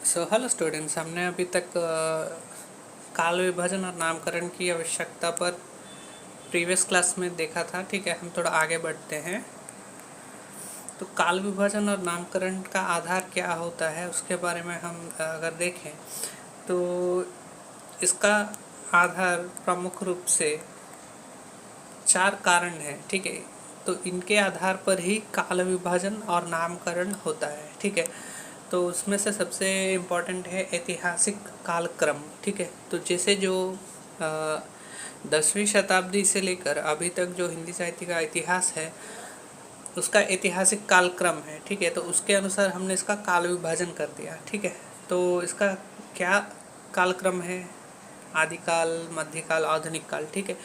Hello students, हमने अभी तक काल विभाजन और नामकरण की आवश्यकता पर प्रीवियस क्लास में देखा था। ठीक है, हम थोड़ा आगे बढ़ते हैं। तो काल विभाजन और नामकरण का आधार क्या होता है उसके बारे में हम अगर देखें तो इसका आधार प्रमुख रूप से 4 कारण हैं। ठीक है, तो इनके आधार पर ही काल विभाजन और नामकरण होता है। ठीक है, तो उसमें से सबसे इम्पोर्टेंट है ऐतिहासिक कालक्रम। ठीक है, तो जैसे जो 10वीं शताब्दी से लेकर अभी तक जो हिंदी साहित्य का इतिहास है उसका ऐतिहासिक कालक्रम है। ठीक है, तो उसके अनुसार हमने इसका काल विभाजन कर दिया। ठीक है, तो इसका क्या कालक्रम है? आदिकाल, मध्यकाल, आधुनिक काल। ठीक है,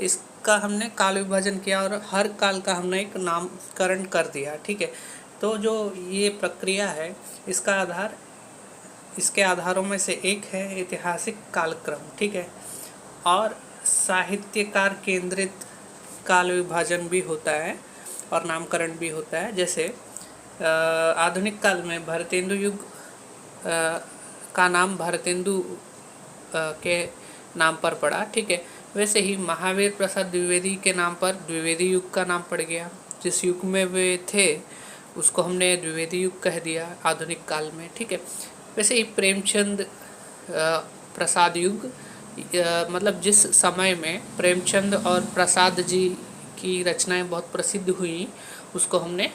इसका हमने काल विभाजन किया और हर काल का हमने एक नामकरण कर दिया। ठीक है, तो जो ये प्रक्रिया है इसके आधारों में से एक है ऐतिहासिक कालक्रम। ठीक है, और साहित्यकार केंद्रित काल विभाजन भी होता है और नामकरण भी होता है। जैसे आधुनिक काल में भारतेंदु युग का नाम भारतेंदु के नाम पर पड़ा। ठीक है, वैसे ही महावीर प्रसाद द्विवेदी के नाम पर द्विवेदी युग का नाम पड़ गया। जिस युग में वे थे उसको हमने द्विवेदी युग कह दिया आधुनिक काल में। ठीक है, वैसे ही प्रेमचंद प्रसाद युग, मतलब जिस समय में प्रेमचंद और प्रसाद जी की रचनाएं बहुत प्रसिद्ध हुई उसको हमने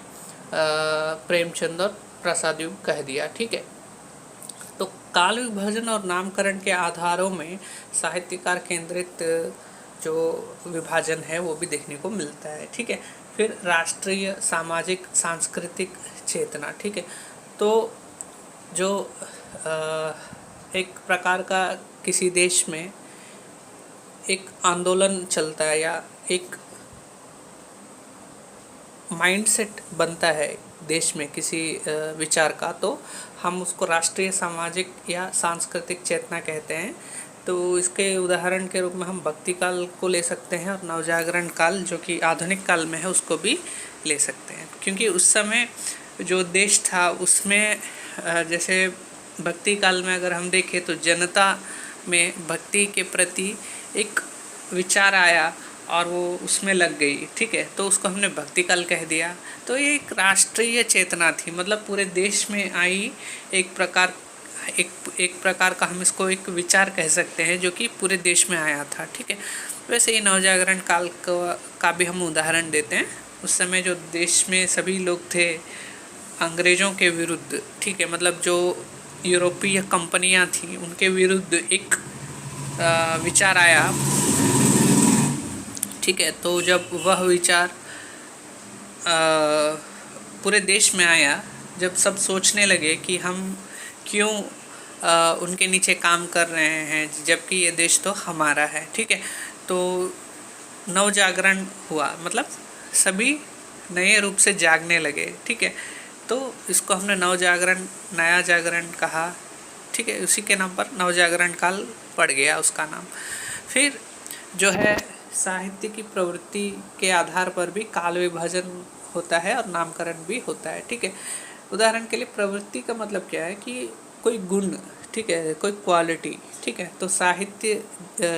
प्रेमचंद और प्रसाद युग कह दिया। ठीक है, तो काल विभाजन और नामकरण के आधारों में साहित्यकार केंद्रित जो विभाजन है वो भी देखने को मिलता है। ठीक है, फिर राष्ट्रीय, सामाजिक, सांस्कृतिक चेतना। ठीक है, तो जो एक प्रकार का किसी देश में एक आंदोलन चलता है या एक माइंडसेट बनता है देश में किसी विचार का, तो हम उसको राष्ट्रीय, सामाजिक या सांस्कृतिक चेतना कहते हैं। तो इसके उदाहरण के रूप में हम भक्ति काल को ले सकते हैं और नवजागरण काल जो कि आधुनिक काल में है उसको भी ले सकते हैं, क्योंकि उस समय जो देश था उसमें जैसे भक्ति काल में अगर हम देखें तो जनता में भक्ति के प्रति एक विचार आया और वो उसमें लग गई। ठीक है, तो उसको हमने भक्ति काल कह दिया। तो ये एक राष्ट्रीय चेतना थी, मतलब पूरे देश में आई एक प्रकार का हम इसको एक विचार कह सकते हैं जो कि पूरे देश में आया था। ठीक है, वैसे ही नवजागरण काल का भी हम उदाहरण देते हैं। उस समय जो देश में सभी लोग थे अंग्रेज़ों के विरुद्ध, ठीक है, मतलब जो यूरोपीय कंपनियां थी उनके विरुद्ध एक विचार आया। ठीक है, तो जब वह विचार पूरे देश में आया, जब सब सोचने लगे कि हम क्यों उनके नीचे काम कर रहे हैं जबकि ये देश तो हमारा है। ठीक है, तो नवजागरण हुआ, मतलब सभी नए रूप से जागने लगे। ठीक है, तो इसको हमने नवजागरण, नया जागरण कहा। ठीक है, उसी के नाम पर नवजागरण काल पड़ गया उसका नाम। फिर जो है साहित्य की प्रवृत्ति के आधार पर भी काल विभाजन होता है और नामकरण भी होता है। ठीक है, उदाहरण के लिए प्रवृत्ति का मतलब क्या है कि कोई गुण, ठीक है, कोई क्वालिटी। ठीक है, तो साहित्य,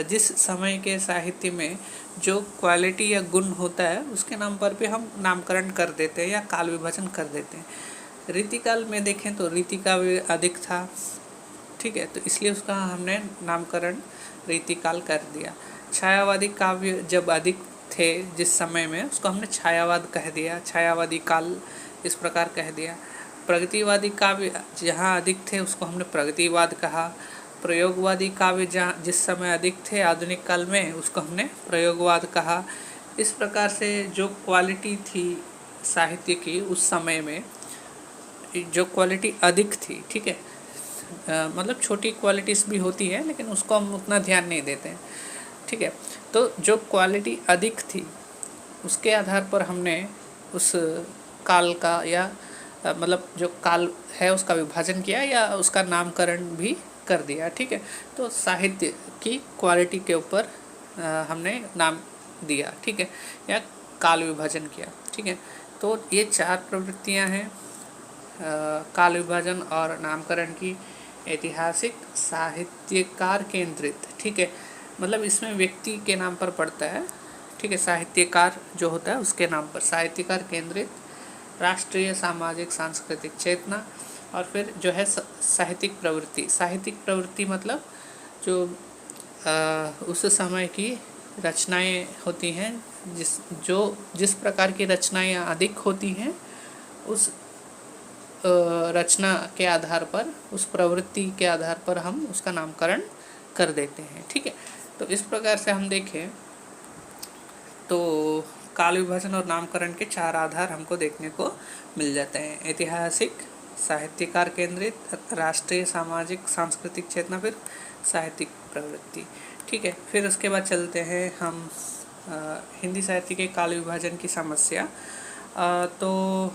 जिस समय के साहित्य में जो क्वालिटी या गुण होता है उसके नाम पर भी हम नामकरण कर देते हैं या काल विभाजन कर देते हैं। रीतिकाल में देखें तो रीतिकाव्य अधिक था। ठीक है, तो इसलिए उसका हमने नामकरण रीतिकाल कर दिया। छायावादी काव्य जब अधिक थे जिस समय में, उसको हमने छायावाद कह दिया, छायावादी काल इस प्रकार कह दिया। प्रगतिवादी काव्य जहाँ अधिक थे उसको हमने प्रगतिवाद कहा। प्रयोगवादी काव्य जहाँ जिस समय अधिक थे आधुनिक काल में उसको हमने प्रयोगवाद कहा। इस प्रकार से जो क्वालिटी थी साहित्य की उस समय में, जो क्वालिटी अधिक थी, ठीक है, मतलब छोटी क्वालिटीज़ भी होती है लेकिन उसको हम उतना ध्यान नहीं देते हैं। ठीक है, तो जो क्वालिटी अधिक थी उसके आधार पर हमने उस काल का या मतलब जो काल है उसका विभाजन किया या उसका नामकरण भी कर दिया। ठीक है, तो साहित्य की क्वालिटी के ऊपर हमने नाम दिया। ठीक है, या काल विभाजन किया। ठीक है, तो ये 4 प्रवृत्तियां हैं काल विभाजन और नामकरण की। ऐतिहासिक साहित्यकार केंद्रित, ठीक है, मतलब इसमें व्यक्ति के नाम पर पड़ता है, ठीक है, साहित्यकार जो होता है उसके नाम पर, साहित्यकार केंद्रित राष्ट्रीय सामाजिक सांस्कृतिक चेतना। और फिर जो है साहित्यिक प्रवृत्ति, साहित्यिक प्रवृत्ति मतलब जो उस समय की रचनाएं होती हैं, जिस प्रकार की रचनाएं अधिक होती हैं, उस रचना के आधार पर, उस प्रवृत्ति के आधार पर हम उसका नामकरण कर देते हैं, ठीक है। तो इस प्रकार से हम देखें तो काल विभाजन और नामकरण के 4 आधार हमको देखने को मिल जाते हैं: ऐतिहासिक, साहित्यकार केंद्रित, राष्ट्रीय सामाजिक सांस्कृतिक चेतना, फिर साहित्यिक प्रवृत्ति, ठीक है। फिर उसके बाद चलते हैं हम हिंदी साहित्य के काल विभाजन की समस्या। तो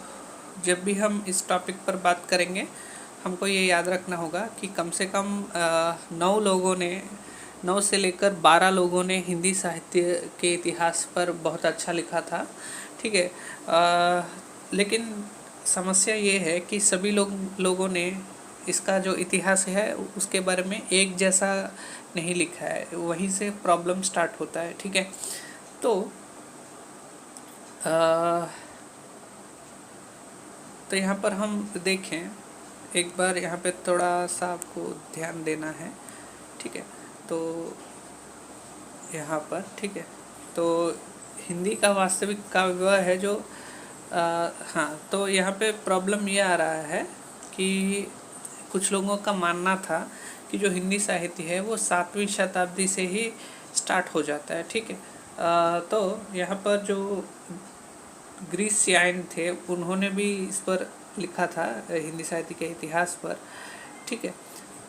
जब भी हम इस टॉपिक पर बात करेंगे हमको ये याद रखना होगा कि कम से कम 9 से लेकर 12 लोगों ने हिंदी साहित्य के इतिहास पर बहुत अच्छा लिखा था, ठीक है। लेकिन समस्या ये है कि सभी लोगों ने इसका जो इतिहास है उसके बारे में एक जैसा नहीं लिखा है, वहीं से प्रॉब्लम स्टार्ट होता है, ठीक है। तो यहाँ पर हम देखें, एक बार यहाँ पे थोड़ा सा आपको ध्यान देना है, ठीक है। तो यहाँ पर, ठीक है, तो हिंदी का वास्तविक काव्य वह है जो हाँ, तो यहाँ पे प्रॉब्लम ये आ रहा है कि कुछ लोगों का मानना था कि जो हिंदी साहित्य है वो 7वीं शताब्दी से ही स्टार्ट हो जाता है, ठीक है। तो यहाँ पर जो ग्रीसियान थे उन्होंने भी इस पर लिखा था, हिंदी साहित्य के इतिहास पर, ठीक है।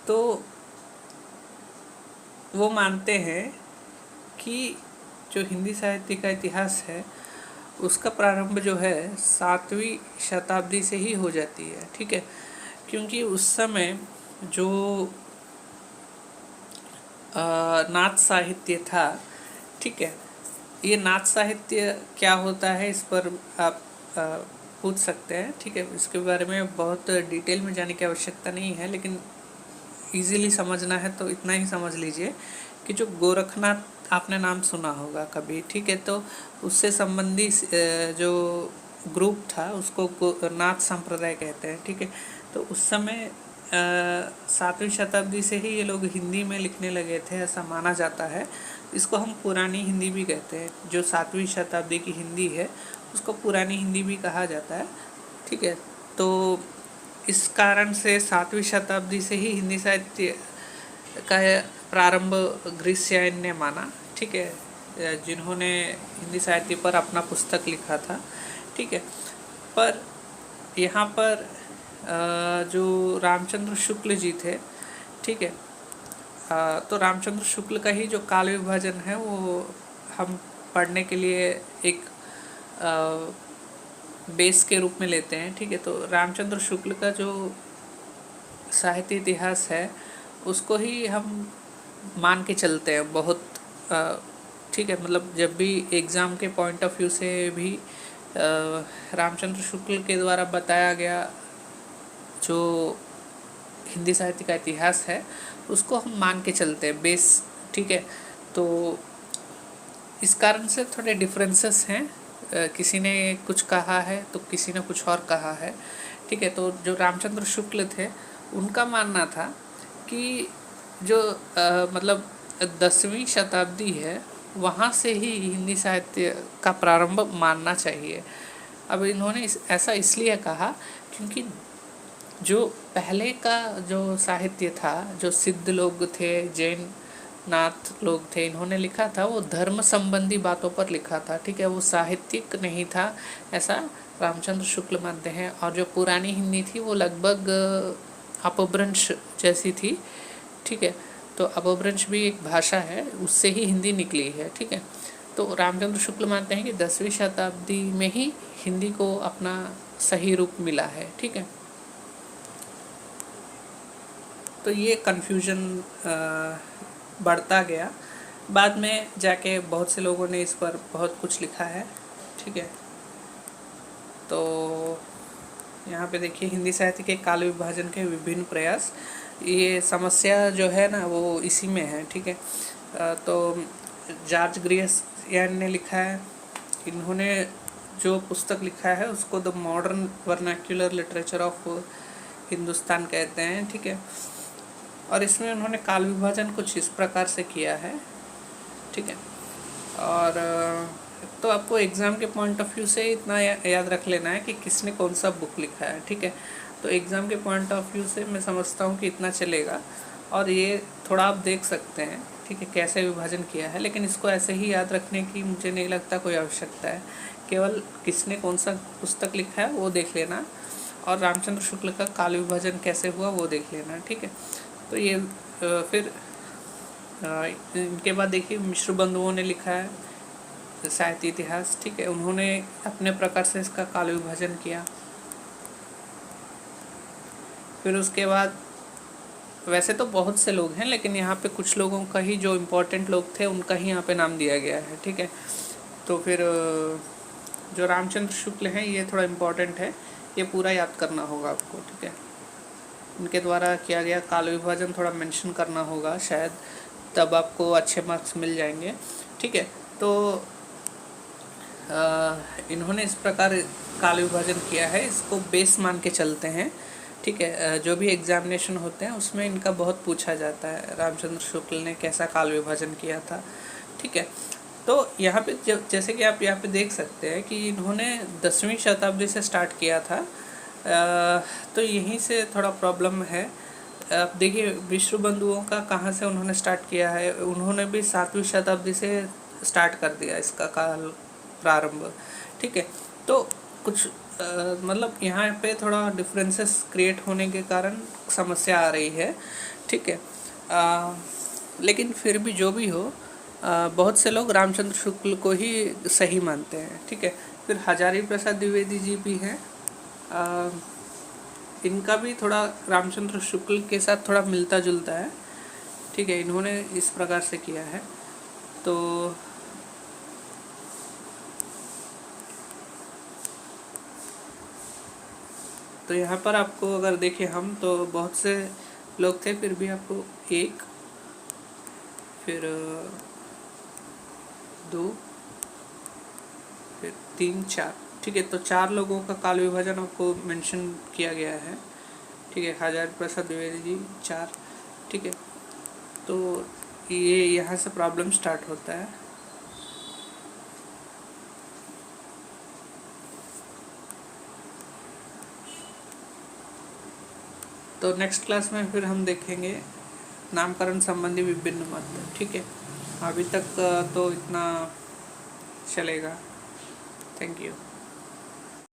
तो वो मानते हैं कि जो हिंदी साहित्य का इतिहास है उसका प्रारंभ जो है 7वीं शताब्दी से ही हो जाती है, ठीक है, क्योंकि उस समय जो नाथ साहित्य था, ठीक है, ये नाथ साहित्य क्या होता है इस पर आप पूछ सकते हैं, ठीक है। इसके बारे में बहुत डिटेल में जाने की आवश्यकता नहीं है, लेकिन इजीली समझना है तो इतना ही समझ लीजिए कि जो गोरखनाथ आपने नाम सुना होगा कभी, ठीक है, तो उससे संबंधी जो ग्रुप था उसको नाथ संप्रदाय कहते हैं, ठीक है। तो उस समय 7वीं शताब्दी से ही ये लोग हिंदी में लिखने लगे थे, ऐसा माना जाता है। इसको हम पुरानी हिंदी भी कहते हैं, जो 7वीं शताब्दी की हिंदी है उसको पुरानी हिंदी भी कहा जाता है, ठीक है। तो इस कारण से 7वीं शताब्दी से ही हिंदी साहित्य का प्रारंभ ग्रीसियान ने माना, ठीक है, जिन्होंने हिंदी साहित्य पर अपना पुस्तक लिखा था, ठीक है। पर यहाँ पर जो रामचंद्र शुक्ल जी थे, ठीक है, तो रामचंद्र शुक्ल का ही जो काल विभाजन है वो हम पढ़ने के लिए एक बेस के रूप में लेते हैं, ठीक है। तो रामचंद्र शुक्ल का जो साहित्य इतिहास है उसको ही हम मान के चलते हैं बहुत, ठीक है। मतलब जब भी एग्ज़ाम के पॉइंट ऑफ व्यू से भी रामचंद्र शुक्ल के द्वारा बताया गया जो हिंदी साहित्य का इतिहास है उसको हम मान के चलते हैं बेस, ठीक है। तो इस कारण से थोड़े डिफरेंसेस हैं, किसी ने कुछ कहा है तो किसी ने कुछ और कहा है, ठीक है। तो जो रामचंद्र शुक्ल थे उनका मानना था कि जो मतलब 10वीं शताब्दी है वहाँ से ही हिंदी साहित्य का प्रारंभ मानना चाहिए। अब इन्होंने ऐसा इसलिए कहा क्योंकि जो पहले का जो साहित्य था, जो सिद्ध लोग थे, जैन नाथ लोग थे, इन्होंने लिखा था वो धर्म संबंधी बातों पर लिखा था, ठीक है, वो साहित्यिक नहीं था, ऐसा रामचंद्र शुक्ल मानते हैं। और जो पुरानी हिंदी थी वो लगभग अपभ्रंश जैसी थी, ठीक है। तो अपभ्रंश भी एक भाषा है, उससे ही हिंदी निकली है, ठीक है। तो रामचंद्र शुक्ल मानते हैं कि 10वीं शताब्दी में ही हिंदी को अपना सही रूप मिला है, ठीक है। तो ये कन्फ्यूजन बढ़ता गया, बाद में जाके बहुत से लोगों ने इस पर बहुत कुछ लिखा है, ठीक है। तो यहाँ पे देखिए हिंदी साहित्य के काल विभाजन के विभिन्न प्रयास, ये समस्या जो है ना वो इसी में है, ठीक है। तो जॉर्ज ग्रियर्सन ने लिखा है, इन्होंने जो पुस्तक लिखा है उसको the modern vernacular literature of Hindustan कहते हैं, ठीक है। और इसमें उन्होंने काल विभाजन कुछ इस प्रकार से किया है, ठीक है। और तो आपको एग्ज़ाम के पॉइंट ऑफ व्यू से इतना याद रख लेना है कि किसने कौन सा बुक लिखा है, ठीक है। तो एग्ज़ाम के पॉइंट ऑफ व्यू से मैं समझता हूँ कि इतना चलेगा, और ये थोड़ा आप देख सकते हैं, ठीक है, कैसे विभाजन किया है। लेकिन इसको ऐसे ही याद रखने की मुझे नहीं लगता कोई आवश्यकता है, केवल किसने कौन सा पुस्तक लिखा है वो देख लेना, और रामचंद्र शुक्ल का काल विभाजन कैसे हुआ वो देख लेना, ठीक है। तो ये फिर इनके बाद देखिए मिश्र बंधुओं ने लिखा है साहित्य इतिहास, ठीक है। उन्होंने अपने प्रकार से इसका काल विभाजन किया। फिर उसके बाद वैसे तो बहुत से लोग हैं, लेकिन यहाँ पे कुछ लोगों का ही, जो इम्पोर्टेंट लोग थे उनका ही यहाँ पे नाम दिया गया है, ठीक है। तो फिर जो रामचंद्र शुक्ल हैं ये थोड़ा इम्पोर्टेंट है, ये पूरा याद करना होगा आपको, ठीक है। इनके द्वारा किया गया काल विभाजन थोड़ा मेंशन करना होगा शायद, तब आपको अच्छे मार्क्स मिल जाएंगे, ठीक है। तो इन्होंने इस प्रकार काल विभाजन किया है, इसको बेस मान के चलते हैं, ठीक है। जो भी एग्जामिनेशन होते हैं उसमें इनका बहुत पूछा जाता है, रामचंद्र शुक्ल ने कैसा काल विभाजन किया था, ठीक है। तो यहाँ पे जैसे कि आप यहाँ पे देख सकते हैं कि इन्होंने 10वीं शताब्दी से स्टार्ट किया था, तो यहीं से थोड़ा प्रॉब्लम है। आप देखिए विश्व बंधुओं का कहाँ से उन्होंने स्टार्ट किया है, उन्होंने भी 7वीं शताब्दी से स्टार्ट कर दिया इसका काल प्रारंभ, ठीक है। तो कुछ मतलब यहाँ पे थोड़ा डिफरेंसेस क्रिएट होने के कारण समस्या आ रही है, ठीक है। लेकिन फिर भी जो भी हो, बहुत से लोग रामचंद्र शुक्ल को ही सही मानते हैं, ठीक है। फिर हजारी प्रसाद द्विवेदी जी भी हैं, इनका भी थोड़ा रामचंद्र शुक्ल के साथ थोड़ा मिलता जुलता है, ठीक है। इन्होंने इस प्रकार से किया है। तो यहाँ पर आपको अगर देखें हम, तो बहुत से लोग थे, फिर भी आपको 1, फिर 2, फिर 3, 4, ठीक है। तो 4 लोगों का काल विभाजन आपको मेंशन किया गया है, ठीक है। हजारी प्रसाद द्विवेदी जी 4, ठीक है। तो ये यहाँ से प्रॉब्लम स्टार्ट होता है। तो नेक्स्ट क्लास में फिर हम देखेंगे नामकरण संबंधी विभिन्न मत, ठीक है। अभी तक तो इतना चलेगा। Thank you.